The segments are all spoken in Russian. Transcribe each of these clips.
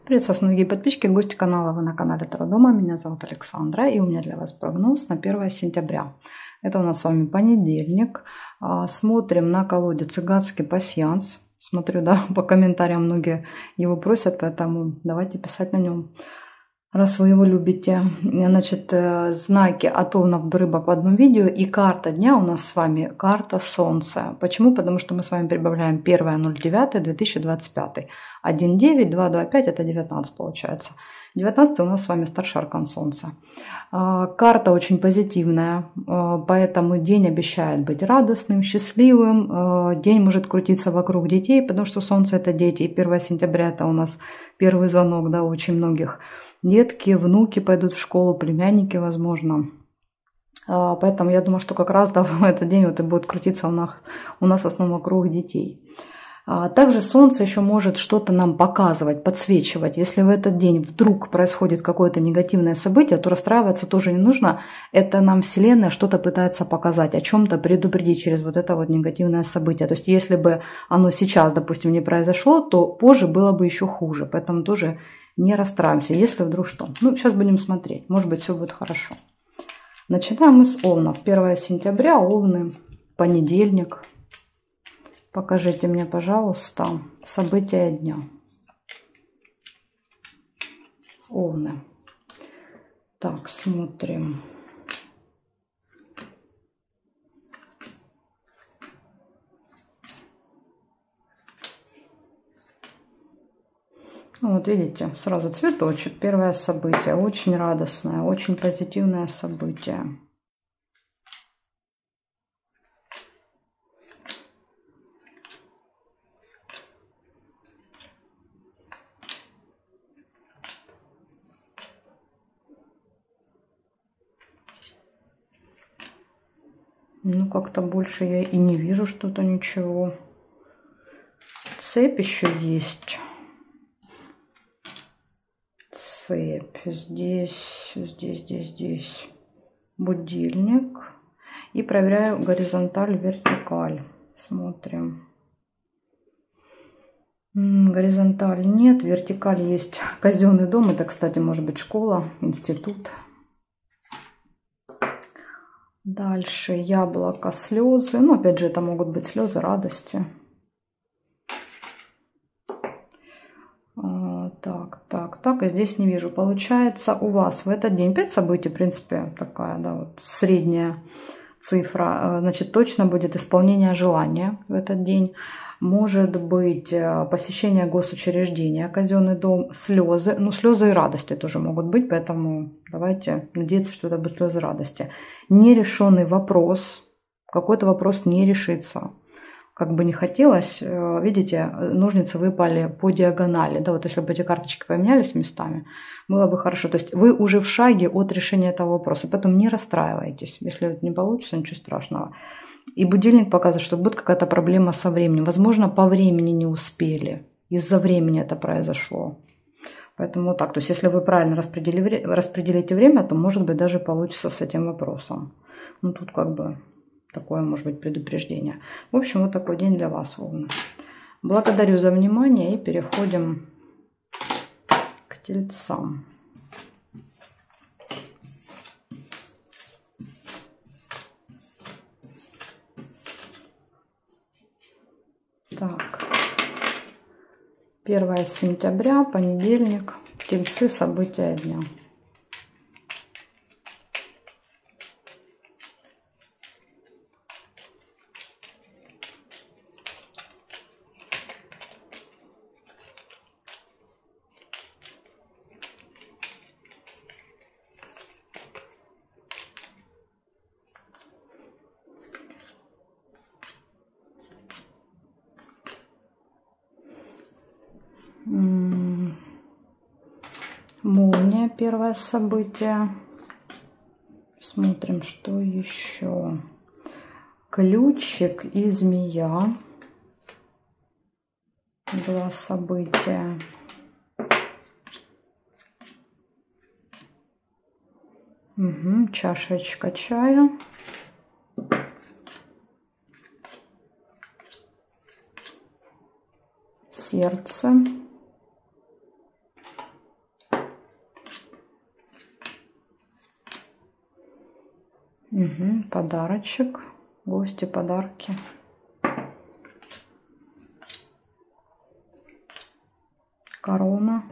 Приветствую, многие подписчики, гости канала. Вы на канале Таро Дома. Меня зовут Александра, и у меня для вас прогноз на 1 сентября. Это у нас с вами понедельник. Смотрим на колоде «Цыганский пасьянс». Смотрю, да, по комментариям многие его просят, поэтому давайте писать на нем, раз вы его любите. Значит, знаки от Овнов до Рыбок в одном видео. И карта дня у нас с вами карта Солнца. Почему? Потому что мы с вами прибавляем 1.09.2025. 1.9, 2.2.5 это 19 получается. 19 у нас с вами старший аркан Солнца. Карта очень позитивная, поэтому день обещает быть радостным, счастливым. День может крутиться вокруг детей, потому что Солнце это дети. И 1 сентября это у нас первый звонок, да, очень многих. Детки, внуки пойдут в школу, племянники, возможно. Поэтому я думаю, что как раз да, в этот день вот и будет крутиться у нас в основном вокруг детей. Также Солнце еще может что-то нам показывать, подсвечивать. Если в этот день вдруг происходит какое-то негативное событие, то расстраиваться тоже не нужно. Это нам Вселенная что-то пытается показать, о чем-то предупредить через вот это вот негативное событие. То есть если бы оно сейчас, допустим, не произошло, то позже было бы еще хуже. Поэтому тоже не расстраиваемся, если вдруг что. Ну, сейчас будем смотреть. Может быть, все будет хорошо. Начинаем мы с Овнов. 1 сентября, Овны, понедельник. Покажите мне, пожалуйста, события дня. Овны. Так, смотрим. Вот видите, сразу цветочек. Первое событие. Очень радостное, очень позитивное событие. Ну, как-то больше я и не вижу что-то, ничего. Цепь еще есть. Цепь. Здесь. Будильник. И проверяю горизонталь, вертикаль. Смотрим. Горизонталь нет. Вертикаль есть. Казенный дом. Это, кстати, может быть школа, институт. Дальше яблоко, слезы. Ну, опять же, это могут быть слезы радости. Так. И здесь не вижу. Получается, у вас в этот день 5 событий, в принципе, такая, да, вот средняя цифра. Значит, точно будет исполнение желания в этот день. Может быть посещение госучреждения, казенный дом, слезы. Ну, слезы и радости тоже могут быть, поэтому давайте надеяться, что это будут слезы радости. Нерешенный вопрос, какой-то вопрос не решится. Как бы не хотелось, видите, ножницы выпали по диагонали. Да, вот если бы эти карточки поменялись местами, было бы хорошо. То есть вы уже в шаге от решения этого вопроса, поэтому не расстраивайтесь. Если это не получится, ничего страшного. И будильник показывает, что будет какая-то проблема со временем. Возможно, по времени не успели. Из-за времени это произошло. Поэтому вот так. То есть если вы правильно распределите время, то, может быть, даже получится с этим вопросом. Ну, тут как бы такое, может быть, предупреждение. В общем, вот такой день для вас, Овны. Благодарю за внимание и переходим к Тельцам. Так, 1 сентября, понедельник, Тельцы, события дня. Молния, первое событие. Смотрим, что еще. Ключик и змея. 2 события. Чашечка чая. Сердце. Угу, подарочек, гости, подарки. Корона.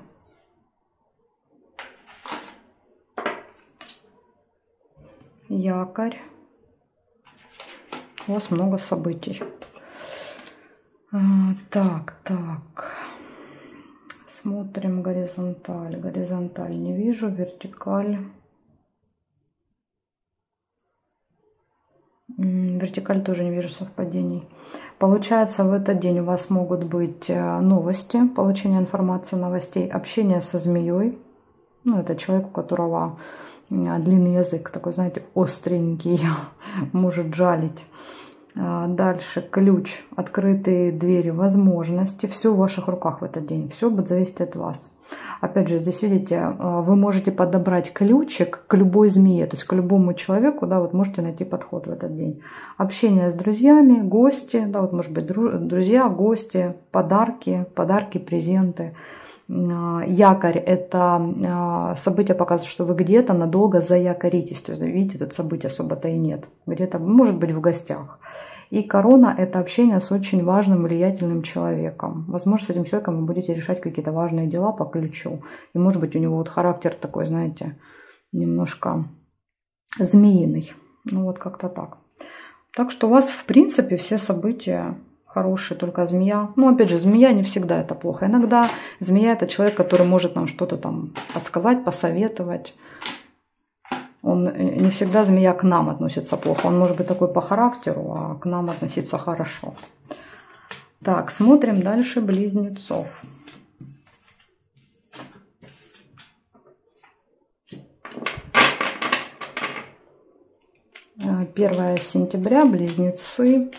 Якорь. У вас много событий. Так. Смотрим горизонталь. Горизонталь не вижу, вертикаль. Вертикаль тоже не вижу совпадений. Получается, в этот день у вас могут быть новости, получение информации, новостей, общение со змеей. Ну, это человек, у которого длинный язык, такой, знаете, остренький, может жалить. Дальше ключ, открытые двери, возможности. Все в ваших руках в этот день. Все будет зависеть от вас. Опять же, здесь, видите, вы можете подобрать ключик к любой змее, то есть к любому человеку, да, вот можете найти подход в этот день. Общение с друзьями, гости, да, вот может быть друзья, гости, подарки, презенты. Якорь – это событие показывает, что вы где-то надолго заякоритесь. То есть, видите, тут событий особо-то и нет. Где-то, может быть, в гостях. И корона – это общение с очень важным, влиятельным человеком. Возможно, с этим человеком вы будете решать какие-то важные дела по ключу. И, может быть, у него вот характер такой, знаете, немножко змеиный. Ну, вот как-то так. Так что у вас, в принципе, все события хорошие, только змея. Ну, опять же, змея не всегда это плохо. Иногда змея – это человек, который может нам что-то там подсказать, посоветовать. Он не всегда змея к нам относится плохо. Он может быть такой по характеру, а к нам относиться хорошо. Так, смотрим дальше близнецов. Первое сентября, близнецы.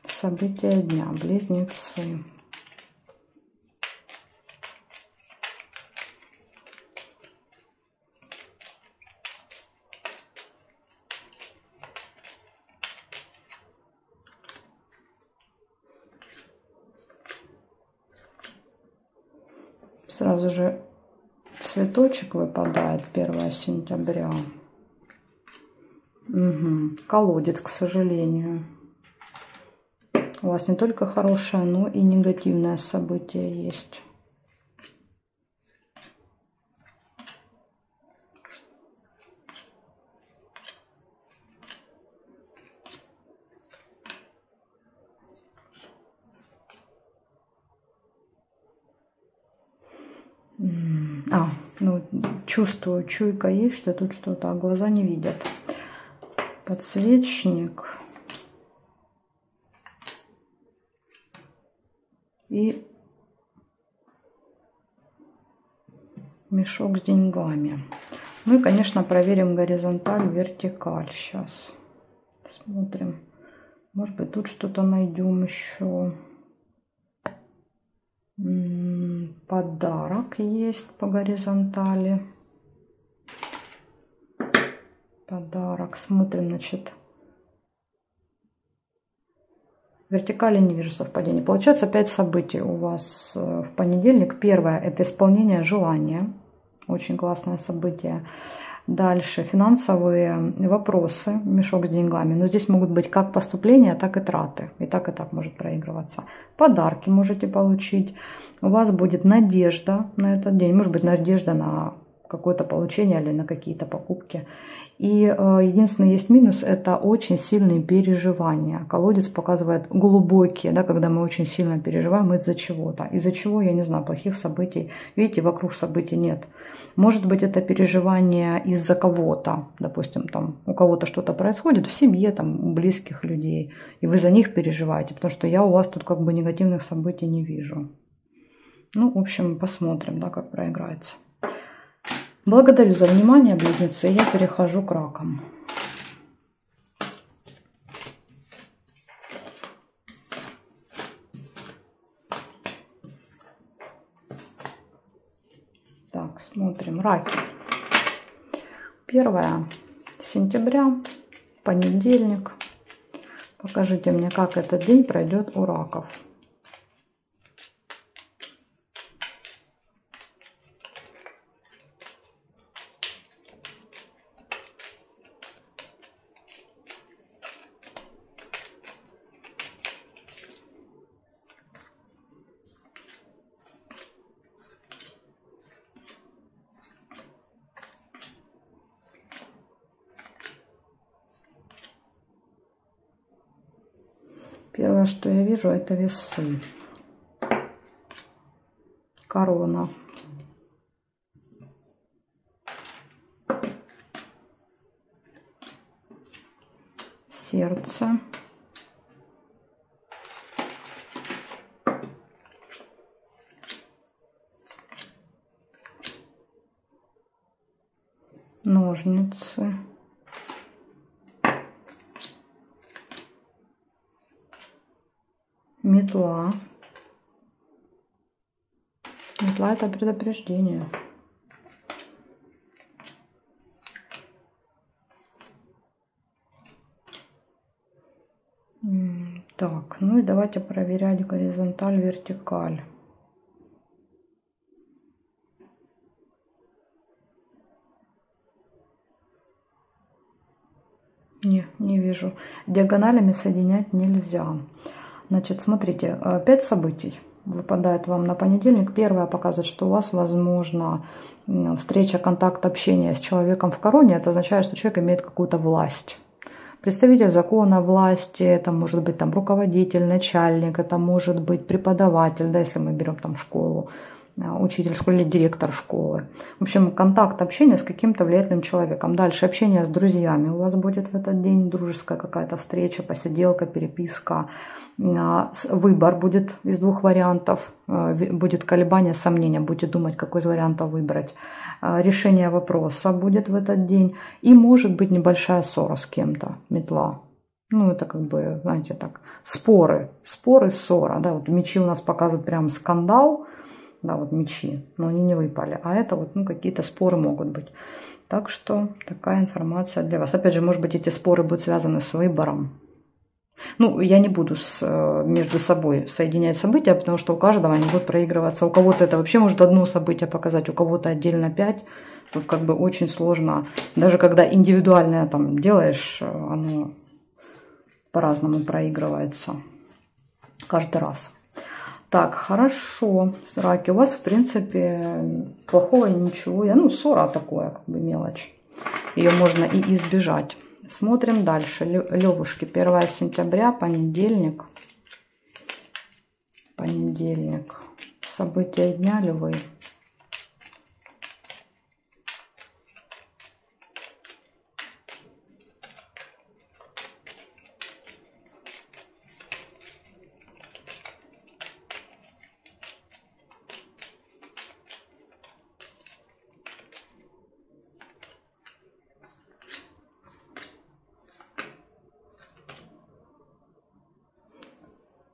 События дня, близнецы. Сразу же цветочек выпадает 1 сентября. Угу. Колодец, к сожалению. У вас не только хорошее, но и негативное событие есть. Ну, чувствую, чуйка есть, что тут что-то, а глаза не видят. Подсвечник. И мешок с деньгами. Ну и, конечно, проверим горизонталь, вертикаль сейчас. Смотрим. Может быть, тут что-то найдем еще. Подарок есть по горизонтали. Подарок. Смотрим, значит. Вертикали не вижу совпадений. Получается 5 событий у вас в понедельник. Первое – это исполнение желания. Очень классное событие. Дальше финансовые вопросы, мешок с деньгами. Но здесь могут быть как поступления, так и траты. И так может проигрываться. Подарки можете получить. У вас будет надежда на этот день. Может быть, надежда на какое-то получение или на какие-то покупки. И единственный есть минус – это очень сильные переживания. Колодец показывает глубокие, да, когда мы очень сильно переживаем из-за чего-то. Из-за чего, я не знаю, плохих событий. Видите, вокруг событий нет. Может быть, это переживание из-за кого-то. Допустим, там у кого-то что-то происходит в семье, там, у близких людей. И вы за них переживаете, потому что я у вас тут как бы негативных событий не вижу. Ну, в общем, посмотрим, да, как проиграется. Благодарю за внимание, близнецы. Я перехожу к ракам. Так, смотрим. Раки. 1 сентября, понедельник. Покажите мне, как этот день пройдет у раков. Первое, что я вижу, это весы. Корона. Сердце. Ножницы. Метла. Метла — это предупреждение. Так, ну и давайте проверять горизонталь, вертикаль. Не вижу. Диагоналями соединять нельзя. Значит, смотрите, 5 событий выпадает вам на понедельник. Первое показывает, что у вас возможно встреча, контакт, общение с человеком в короне. Это означает, что человек имеет какую-то власть. Представитель закона, власти, это может быть там руководитель, начальник, это может быть преподаватель, да, если мы берем там школу, учитель в школе или директор школы. В общем, контакт, общение с каким-то влиятельным человеком. Дальше общение с друзьями у вас будет в этот день, дружеская какая-то встреча, посиделка, переписка. Выбор будет из 2 вариантов, будет колебание, сомнение, будете думать, какой из вариантов выбрать. Решение вопроса будет в этот день. И может быть небольшая ссора с кем-то, метла. Ну, это как бы, знаете, так, споры, ссора. Да, вот мечи у нас показывают прям скандал. Да, вот мечи, но они не выпали. А это вот, ну, какие-то споры могут быть. Так что такая информация для вас. Опять же, может быть, эти споры будут связаны с выбором. Ну, я не буду между собой соединять события, потому что у каждого они будут проигрываться. У кого-то это вообще может одно событие показать, у кого-то отдельно 5. Тут как бы очень сложно. Даже когда индивидуальное там делаешь, оно по-разному проигрывается каждый раз. Так, хорошо, раки, у вас, в принципе, плохого ничего. Ну, ссора такое, как бы мелочь. Ее можно и избежать. Смотрим дальше. Левушки, 1 сентября, понедельник. Понедельник. События дня, львы.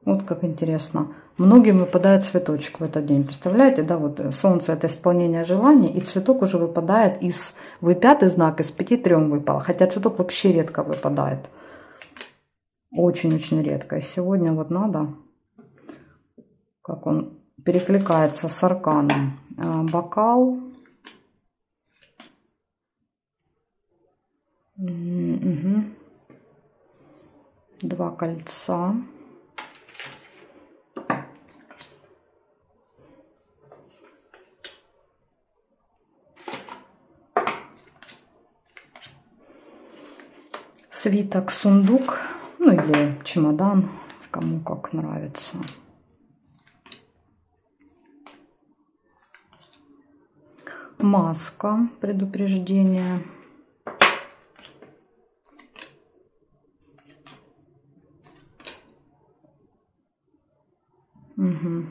Вот как интересно. Многим выпадает цветочек в этот день. Представляете, да, вот солнце — это исполнение желаний, и цветок уже выпадает из... Вы 5-й знак, из 5 3 выпал. Хотя цветок вообще редко выпадает. Очень-очень редко. И сегодня вот надо, как он перекликается с арканом. Бокал. Угу. 2 кольца. Свиток, сундук, ну или чемодан, кому как нравится. Маска, предупреждение. Угу.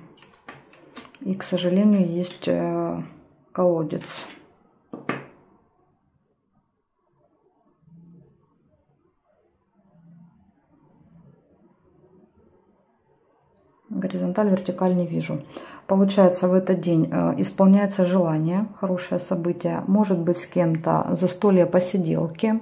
И, к сожалению, есть колодец. Горизонталь, вертикаль не вижу. Получается, в этот день исполняется желание, хорошее событие. Может быть, с кем-то застолье, посиделки.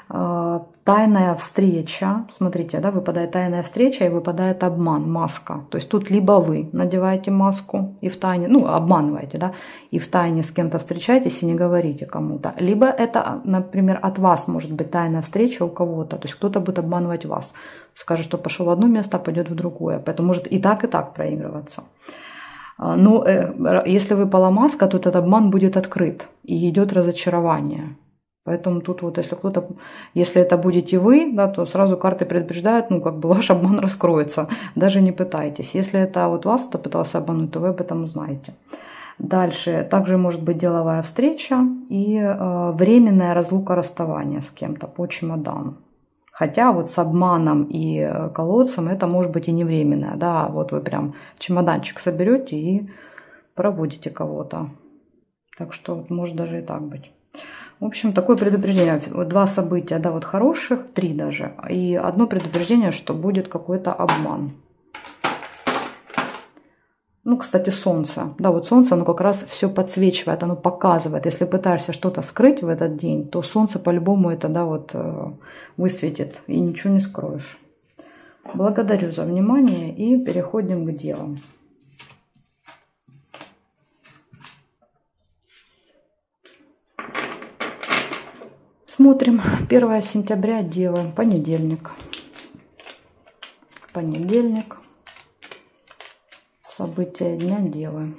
Тайная встреча. Смотрите, да, выпадает тайная встреча и выпадает обман, маска. То есть тут либо вы надеваете маску и в тайне, ну, обманываете, да, и в тайне с кем-то встречаетесь и не говорите кому-то. Либо это, например, от вас может быть тайная встреча у кого-то. То есть кто-то будет обманывать вас. Скажет, что пошел в одно место, а пойдет в другое. Поэтому может и так проигрываться. Но если выпала маска, то этот обман будет открыт. И идет разочарование. Поэтому тут вот, если это будете вы, да, то сразу карты предупреждают, ну, как бы ваш обман раскроется. Даже не пытайтесь. Если это вот вас кто пытался обмануть, то вы об этом узнаете. Дальше также может быть деловая встреча и временная разлука, расставание с кем-то по чемодану. Хотя вот с обманом и колодцем это может быть и не временное. Да, вот вы прям чемоданчик соберете и проводите кого-то. Так что может даже и так быть. В общем, такое предупреждение. 2 события, да, вот хороших, 3 даже. И одно предупреждение, что будет какой-то обман. Ну, кстати, солнце. Да, вот солнце, оно как раз все подсвечивает, оно показывает. Если пытаешься что-то скрыть в этот день, то солнце по-любому это, да, вот высветит, и ничего не скроешь. Благодарю за внимание и переходим к делам. Смотрим. 1 сентября, Девы, понедельник. Понедельник. События дня, Девы.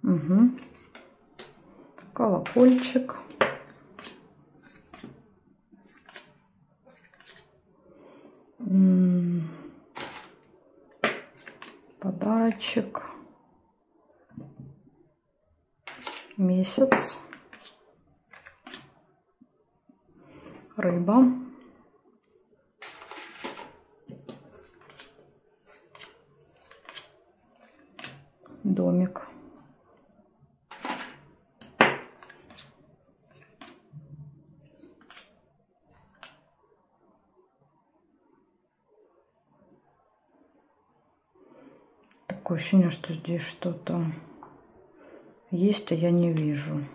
Угу. Колокольчик. Подарочек. Месяц. Рыба. Домик. Такое ощущение, что здесь что-то есть, а я не вижу.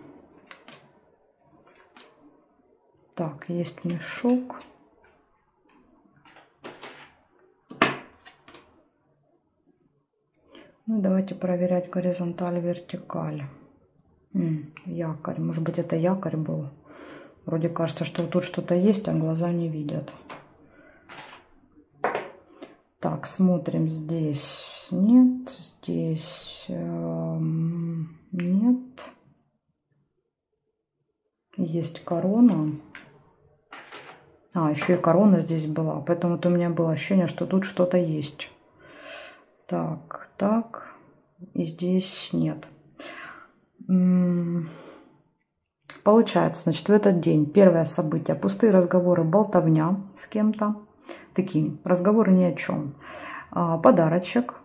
Так, есть мешок. Ну, давайте проверять горизонталь, вертикаль. Якорь. Может быть, это якорь был. Вроде кажется, что тут что-то есть, а глаза не видят. Так, смотрим здесь. Нет, здесь нет. Есть корона. А, еще и корона здесь была. Поэтому вот у меня было ощущение, что тут что-то есть. Так, так. И здесь нет. Получается, значит, в этот день первое событие. Пустые разговоры, болтовня с кем-то. Такие разговоры ни о чем. Подарочек.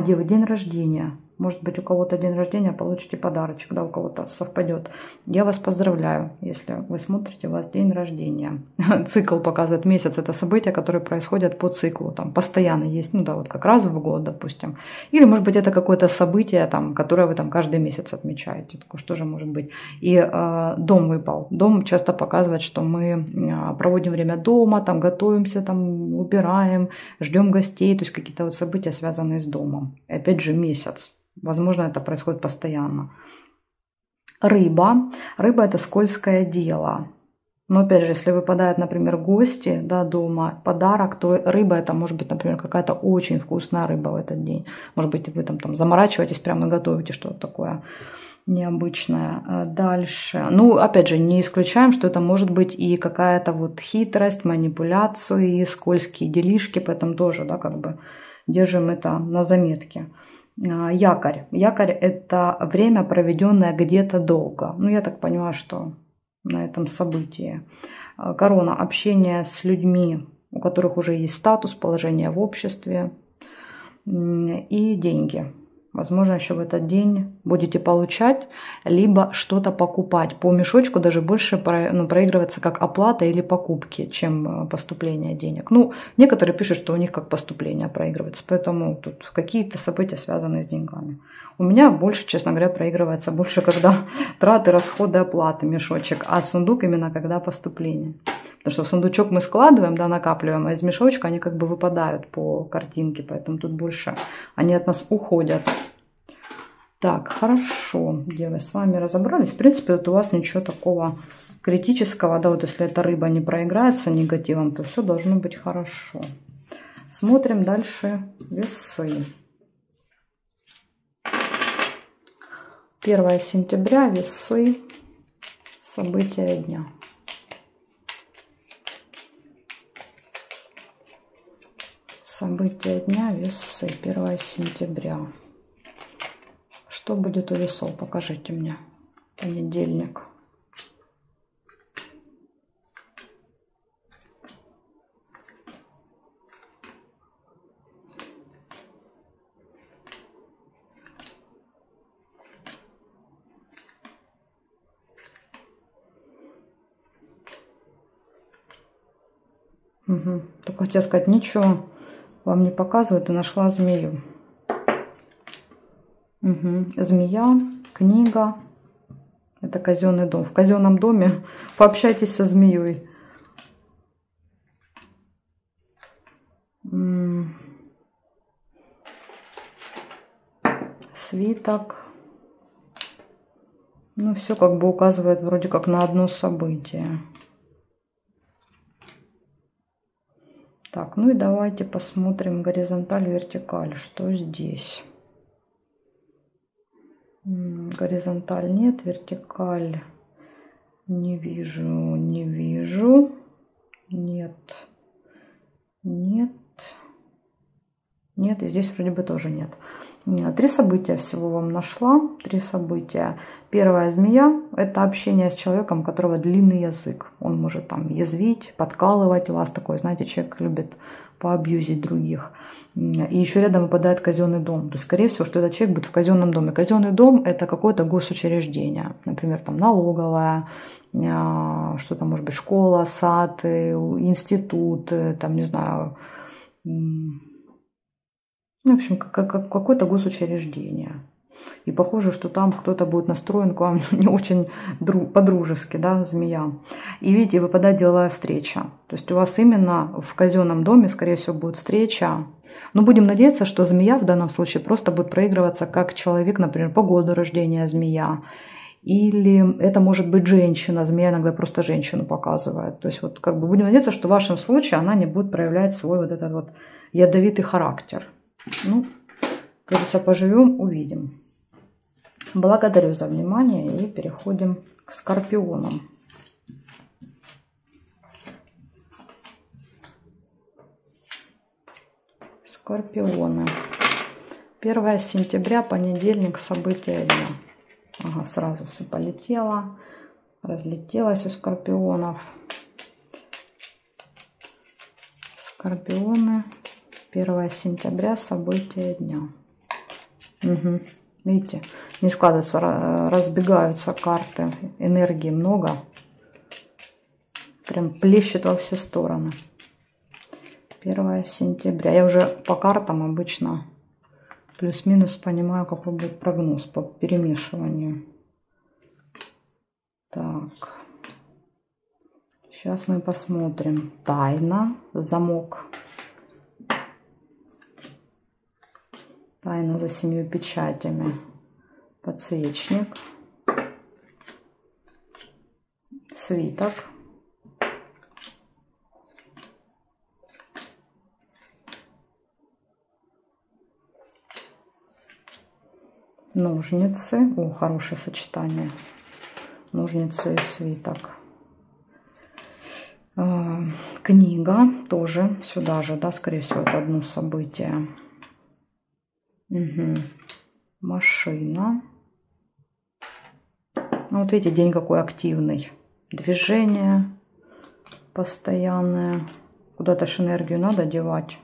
Девы, день рождения. Может быть, у кого-то день рождения, получите подарочек, да, у кого-то совпадет. Я вас поздравляю, если вы смотрите, у вас день рождения. Цикл показывает месяц, это события, которые происходят по циклу, там постоянно есть, ну да, вот как раз в год, допустим. Или, может быть, это какое-то событие, там, которое вы там каждый месяц отмечаете, такое что же может быть. И дом выпал. Дом часто показывает, что мы проводим время дома, там готовимся, там убираем, ждем гостей, то есть какие-то вот события, связанные с домом. И опять же месяц. Возможно, это происходит постоянно. Рыба. Рыба – это скользкое дело. Но опять же, если выпадают, например, гости, да, дома, подарок, то рыба – это может быть, например, какая-то очень вкусная рыба в этот день. Может быть, вы там заморачиваетесь прямо и готовите что-то такое необычное. Дальше. Ну, опять же, не исключаем, что это может быть и какая-то вот хитрость, манипуляции, скользкие делишки. Поэтому тоже, да, как бы держим это на заметке. Якорь. Якорь – это время, проведенное где-то долго. Ну, я так понимаю, что на этом событии. Корона – общение с людьми, у которых уже есть статус, положение в обществе. И деньги. Возможно, еще в этот день будете получать, либо что-то покупать. По мешочку даже больше проигрывается как оплата или покупки, чем поступление денег. Ну, некоторые пишут, что у них как поступление проигрывается, поэтому тут какие-то события связаны с деньгами. У меня больше, честно говоря, проигрывается больше, когда траты, расходы, оплаты, мешочек, а сундук именно когда поступление. Потому что в сундучок мы складываем, да, накапливаем, а из мешочка они как бы выпадают по картинке, поэтому тут больше они от нас уходят. Так, хорошо, девы, с вами разобрались. В принципе, тут у вас ничего такого критического, да, вот если эта рыба не проиграется негативом, то все должно быть хорошо. Смотрим дальше весы. 1 сентября, весы, события дня. События дня, весы, 1 сентября. Что будет у весов? Покажите мне. Понедельник. Угу. Только хотела сказать, ничего вам не показывает, и нашла змею. Угу. Змея, книга. Это казенный дом. В казенном доме пообщайтесь со змеей. Свиток. Ну, все как бы указывает вроде как на одно событие. Так, ну и давайте посмотрим горизонталь, вертикаль. Что здесь? Горизонталь нет, вертикаль не вижу, не вижу. Нет, нет, нет, и здесь вроде бы тоже нет. 3 события всего вам нашла. 3 события. Первая змея – это общение с человеком, у которого длинный язык. Он может там язвить, подкалывать вас. Такой, знаете, человек любит поабьюзить других. И еще рядом выпадает казенный дом. То есть, скорее всего, что этот человек будет в казенном доме. Казенный дом – это какое-то госучреждение. Например, там налоговая, что там может быть, школа, сад, институт, там, не знаю, в общем, какое-то госучреждение. И похоже, что там кто-то будет настроен к вам не очень по-дружески, да, змея. И видите, выпадает деловая встреча. То есть у вас именно в казенном доме, скорее всего, будет встреча. Но будем надеяться, что змея в данном случае просто будет проигрываться как человек, например, по году рождения змея. Или это может быть женщина. Змея иногда просто женщину показывает. То есть вот как бы будем надеяться, что в вашем случае она не будет проявлять свой вот этот вот ядовитый характер. Ну, как говорится, поживем, увидим. Благодарю за внимание и переходим к скорпионам. Скорпионы. 1 сентября, понедельник, события дня. Ага, сразу все полетело, разлетелось у скорпионов. Скорпионы. 1 сентября, события дня. Угу. Видите, не складываются, разбегаются карты. Энергии много. Прям плещет во все стороны. 1 сентября. Я уже по картам обычно плюс-минус понимаю, какой будет прогноз по перемешиванию. Так. Сейчас мы посмотрим. Тайна, замок. Тайна за 7 печатями. Подсвечник. Свиток. Ножницы. О, хорошее сочетание. Ножницы и свиток. Книга. Тоже сюда же, да, скорее всего, это одно событие. Угу. Машина. Ну, вот видите, день какой активный. Движение постоянное. Куда-то ж энергию надо девать.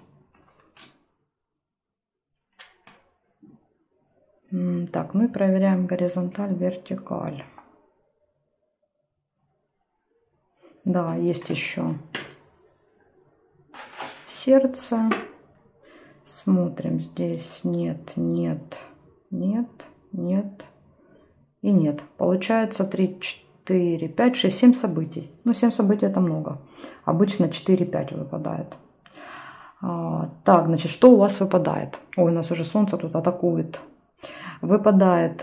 Так, ну и проверяем горизонталь, вертикаль. Да, есть еще сердце. Смотрим здесь. Нет, нет, нет, нет и нет. Получается 3, 4, 5, 6, 7 событий. Ну, 7 событий это много. Обычно 4-5 выпадает. Так, значит, что у вас выпадает? Ой, у нас уже солнце тут атакует. Выпадает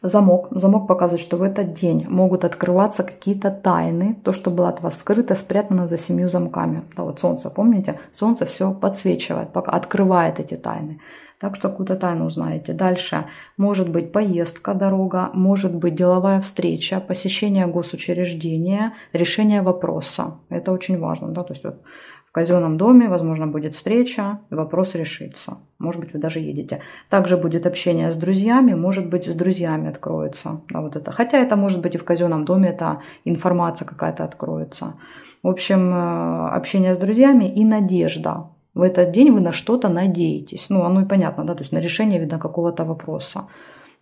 замок. Замок показывает, что в этот день могут открываться какие-то тайны. То, что было от вас скрыто, спрятано за 7 замками. Да, вот солнце, помните? Солнце все подсвечивает, пока открывает эти тайны. Так что какую-то тайну узнаете. Дальше может быть поездка, дорога, может быть деловая встреча, посещение госучреждения, решение вопроса. Это очень важно. Да? То есть вот в казенном доме, возможно, будет встреча, и вопрос решится. Может быть, вы даже едете. Также будет общение с друзьями, может быть, с друзьями откроется. Да, вот это. Хотя это может быть и в казенном доме, это информация какая-то откроется. В общем, общение с друзьями и надежда. В этот день вы на что-то надеетесь. Ну, оно и понятно, да, то есть на решение, видно, какого-то вопроса.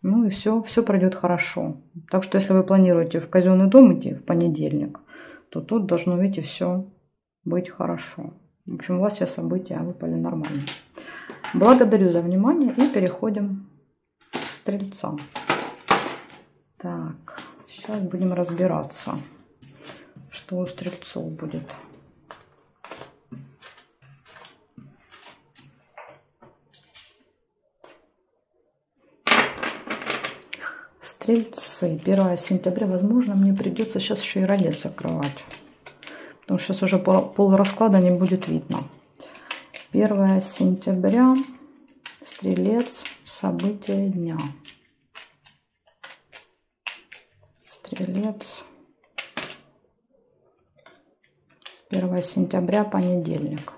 Ну и все пройдет хорошо. Так что, если вы планируете в казенный дом идти в понедельник, то тут должно, видите, все быть хорошо. В общем, у вас все события выпали нормально. Благодарю за внимание и переходим к стрельцам. Так, сейчас будем разбираться, что у стрельцов будет. Стрельцы, 1 сентября, возможно, мне придется сейчас еще и ролет закрывать. Потому что сейчас уже пол расклада не будет видно. 1 сентября, стрелец, события дня. Стрелец, 1 сентября, понедельник.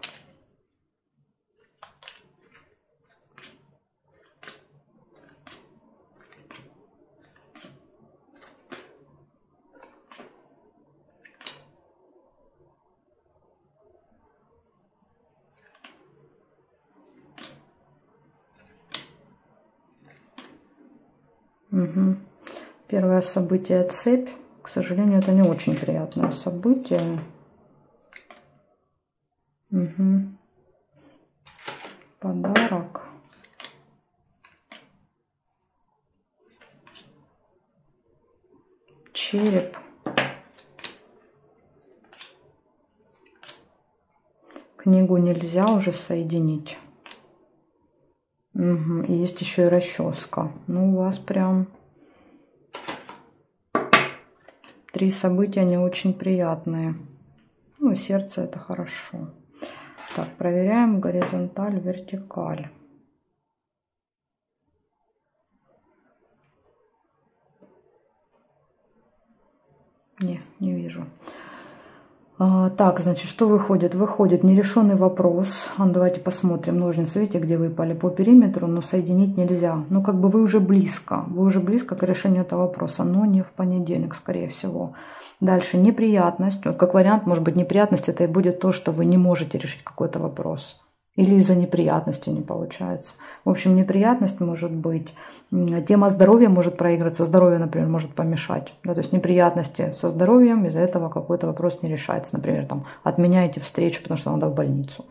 Угу. Первое событие — цепь. К сожалению, это не очень приятное событие. Угу. Подарок. Череп. Книгу нельзя уже соединить. Угу. И есть еще и расческа. Ну, у вас прям 3 события не очень приятные. Ну, сердце — это хорошо. Так, проверяем горизонталь, вертикаль. Не вижу. Так, значит, что выходит? Выходит нерешенный вопрос. Давайте посмотрим. Ножницы, видите, где выпали по периметру, но соединить нельзя. Ну, как бы вы уже близко. Вы уже близко к решению этого вопроса, но не в понедельник, скорее всего. Дальше неприятность. Вот как вариант, может быть, неприятность — это и будет то, что вы не можете решить какой-то вопрос. Или из-за неприятности не получается. В общем, неприятность может быть. Тема здоровья может проиграться. Здоровье, например, может помешать. Да, то есть неприятности со здоровьем, из-за этого какой-то вопрос не решается. Например, там, отменяете встречу, потому что надо в больницу.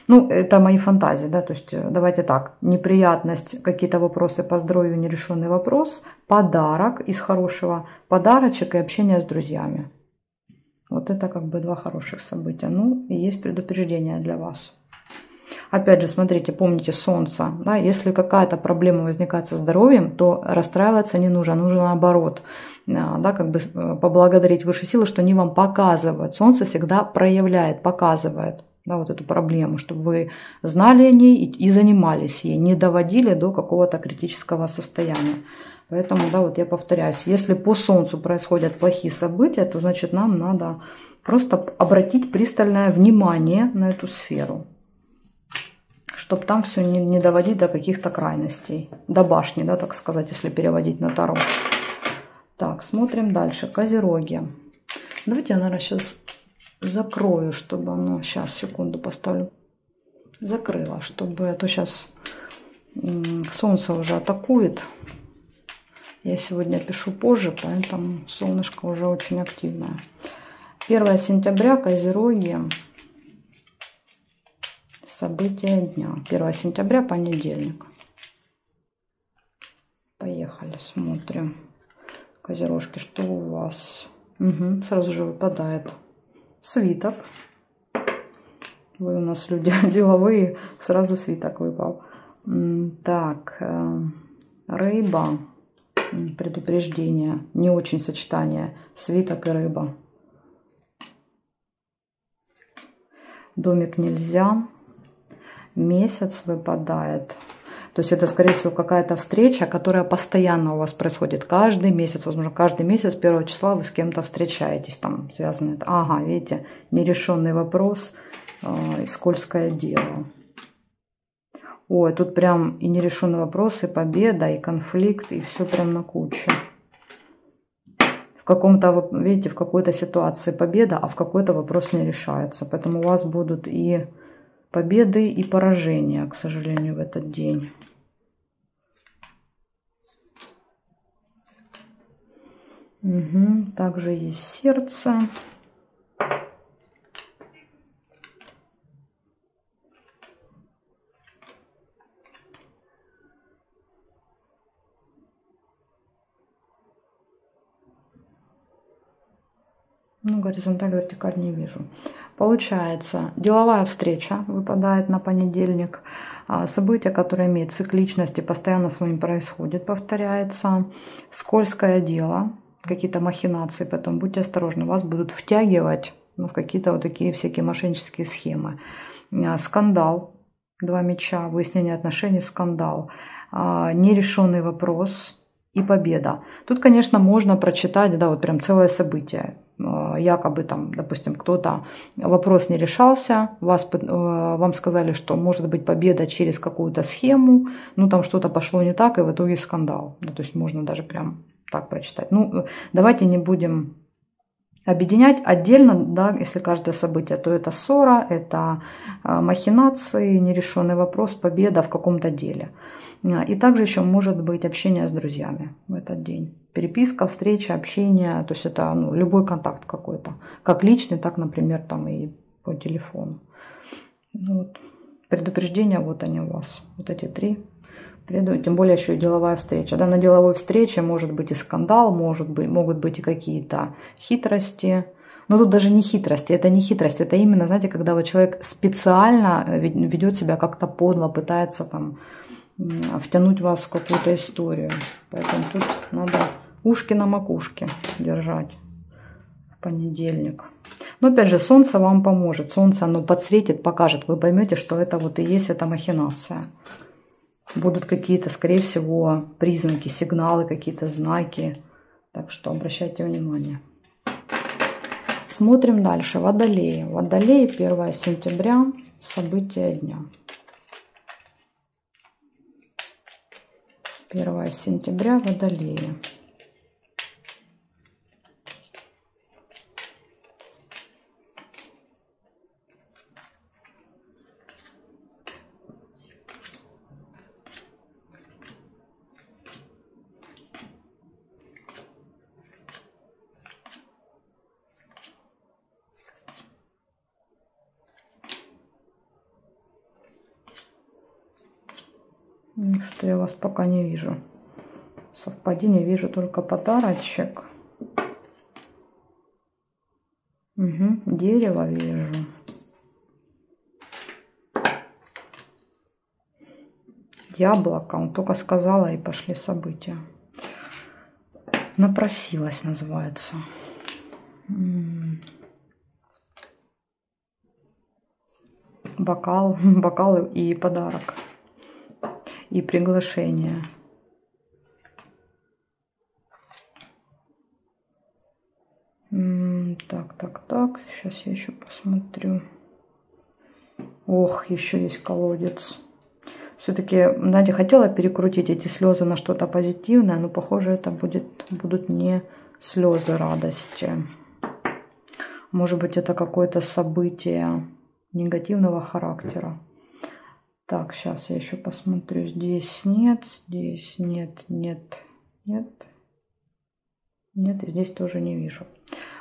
Ну, это мои фантазии. Да? То есть давайте так. Неприятность, какие-то вопросы по здоровью, нерешенный вопрос. Подарок из хорошего. Подарочек и общение с друзьями. Вот это как бы 2 хороших события. Ну, и есть предупреждение для вас. Опять же, смотрите, помните солнце. Да? Если какая-то проблема возникает со здоровьем, то расстраиваться не нужно. Нужно наоборот, да, как бы поблагодарить высшие силы, что они вам показывают. Солнце всегда проявляет, показывает, да, вот эту проблему, чтобы вы знали о ней и занимались ей, не доводили до какого-то критического состояния. Поэтому, да, вот я повторяюсь, если по солнцу происходят плохие события, то значит нам надо просто обратить пристальное внимание на эту сферу, чтобы там все не доводить до каких-то крайностей. До башни, да, так сказать, если переводить на таро. Так, смотрим дальше. Козероги. Давайте я, наверное, сейчас закрою, чтобы оно... Сейчас, секунду поставлю. Закрыла, чтобы... А то сейчас Солнце уже атакует. Я сегодня пишу позже, поэтому солнышко уже очень активное. 1 сентября, Козероги. События дня. 1 сентября, понедельник. Поехали, смотрим. Козерожки, что у вас? Угу, сразу же выпадает свиток. Вы у нас люди деловые, сразу свиток выпал. Так, рыба, предупреждение, не очень сочетание, свиток и рыба. Домик нельзя, месяц выпадает. То есть это, скорее всего, какая-то встреча, которая постоянно у вас происходит каждый месяц. Возможно, каждый месяц 1 числа вы с кем-то встречаетесь, там связано. Ага, видите, нерешенный вопрос и скользкое дело. Ой, тут прям и нерешенный вопрос, и победа, и конфликт, и все прям на кучу. В каком-то, видите, в какой-то ситуации победа, а в какой-то вопрос не решается. Поэтому у вас будут и победы, и поражения, к сожалению, в этот день. Угу. Также есть сердце. Ну, горизонталь, вертикаль не вижу. Получается, деловая встреча выпадает на понедельник. Событие, которое имеет цикличность и постоянно с вами происходит, повторяется. Скользкое дело, какие-то махинации, поэтому будьте осторожны. Вас будут втягивать в какие-то вот такие всякие мошеннические схемы. Скандал, 2 меча, выяснение отношений, скандал. Нерешенный вопрос и победа. Тут, конечно, можно прочитать, да, вот прям целое событие. Якобы там, допустим, кто-то, вопрос не решался, вам сказали, что может быть победа через какую-то схему, ну там что-то пошло не так, и в итоге скандал. Да, то есть можно даже прям так прочитать. Ну, давайте не будем объединять отдельно, да, если каждое событие, то это ссора, это махинации, нерешенный вопрос, победа в каком-то деле. И также еще может быть общение с друзьями в этот день. Переписка, встреча, общение, то есть это любой контакт какой-то. Как личный, так, например, там и по телефону. Вот. Предупреждения, вот они у вас, вот эти 3. Тем более еще и деловая встреча. Да, на деловой встрече может быть и скандал, могут быть и какие-то хитрости. Но тут даже не хитрости, это не хитрость, это именно, знаете, когда вот человек специально ведет себя как-то подло, пытается там втянуть вас в какую-то историю. Поэтому тут надо ушки на макушке держать в понедельник. Но опять же, солнце вам поможет. Солнце, оно подсветит, покажет. Вы поймете, что это вот и есть эта махинация. Будут какие-то, скорее всего, признаки, сигналы, какие-то знаки. Так что обращайте внимание. Смотрим дальше. Водолеи. Водолеи, 1 сентября, события дня. 1 сентября, Водолеи. Что я вас пока не вижу. Совпадение вижу только подарочек. Угу. Дерево вижу. Яблоко. Он только сказала, и пошли события. Напросилась, называется. Бокал и подарок. И приглашение. Так. Сейчас я еще посмотрю. Ох, еще есть колодец. Все-таки, Надя хотела перекрутить эти слезы на что-то позитивное, но, похоже, это будут не слезы радости. Может быть, это какое-то событие негативного характера. Так, сейчас я еще посмотрю. Здесь нет, здесь нет, нет, нет. Нет, и здесь тоже не вижу.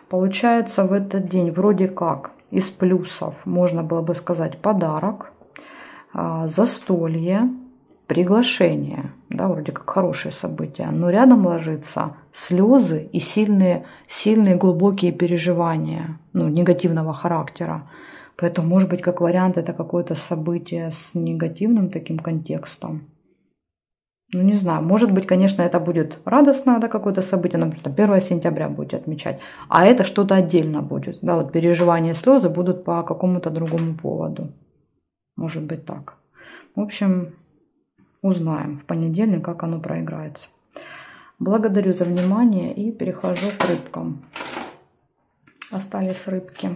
Получается, в этот день вроде как из плюсов можно было бы сказать подарок, застолье, приглашение. Да, вроде как хорошие события. Но рядом ложится слезы и сильные глубокие переживания, ну, негативного характера. Поэтому, может быть, как вариант, это какое-то событие с негативным таким контекстом. Ну, не знаю, может быть, конечно, это будет радостное, да, какое-то событие, например, 1 сентября будете отмечать, а это что-то отдельно будет, да, вот переживания, слезы будут по какому-то другому поводу, может быть так. В общем, узнаем в понедельник, как оно проиграется. Благодарю за внимание и перехожу к рыбкам. Остались рыбки.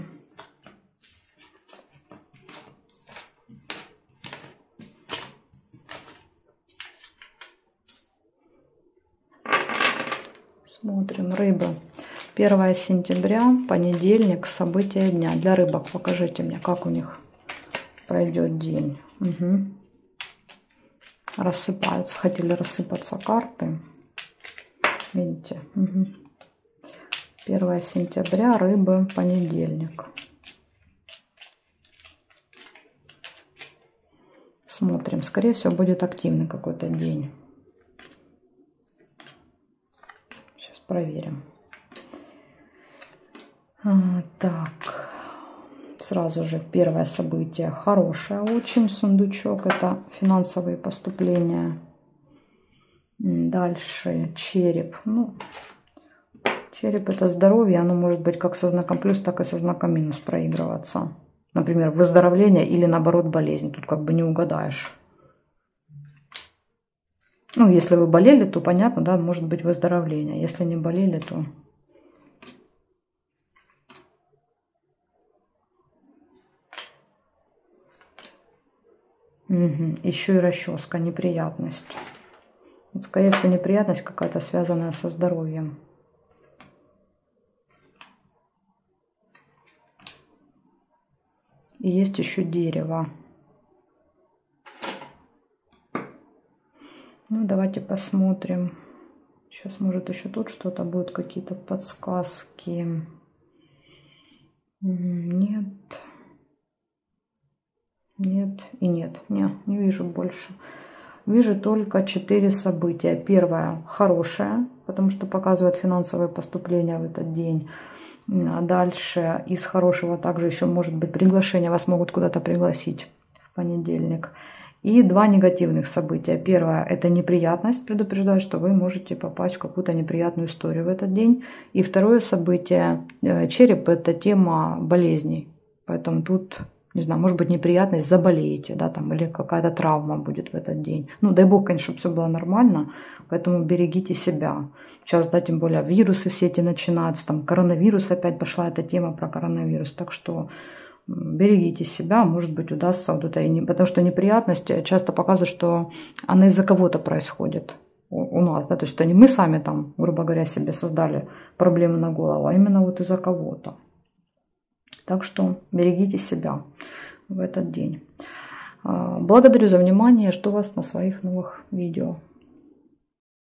Смотрим, рыбы. 1 сентября, понедельник, события дня. Для рыбок покажите мне, как у них пройдет день. Угу. Рассыпаются, хотели рассыпаться карты. Видите? Угу. 1 сентября, рыбы, понедельник. Смотрим, скорее всего, будет активный какой-то день. Проверим. Так, сразу же первое событие хорошее очень, сундучок, это финансовые поступления. Дальше череп. Ну, череп это здоровье, оно может быть как со знаком плюс, так и со знаком минус проигрываться. Например, выздоровление или наоборот болезнь, тут как бы не угадаешь. Ну, если вы болели, то понятно, да, может быть выздоровление. Если не болели, то... Угу. Еще и расческа, неприятность. Вот, скорее всего, неприятность какая-то связанная со здоровьем. И есть еще дерево. Ну, давайте посмотрим. Сейчас, может, еще тут что-то будет, какие-то подсказки. Нет. Нет и нет. Не вижу больше. Вижу только 4 события. Первое хорошее, потому что показывает финансовые поступления в этот день. Дальше из хорошего также еще может быть приглашение. Вас могут куда-то пригласить в понедельник. И 2 негативных события. Первое – это неприятность, предупреждает, что вы можете попасть в какую-то неприятную историю в этот день. И второе событие – череп – это тема болезней. Поэтому тут, не знаю, может быть неприятность, заболеете, да, там, или какая-то травма будет в этот день. Ну, дай бог, конечно, чтобы все было нормально, поэтому берегите себя. Сейчас, да, тем более вирусы все эти начинаются, там коронавирус опять пошла эта тема про коронавирус, так что... Берегите себя, может быть, удастся вот это и не... Потому что неприятность часто показывает, что она из-за кого-то происходит у нас, да, то есть это не мы сами там, грубо говоря, себе создали проблемы на голову, а именно вот из-за кого-то. Так что берегите себя в этот день. Благодарю за внимание, жду вас на своих новых видео.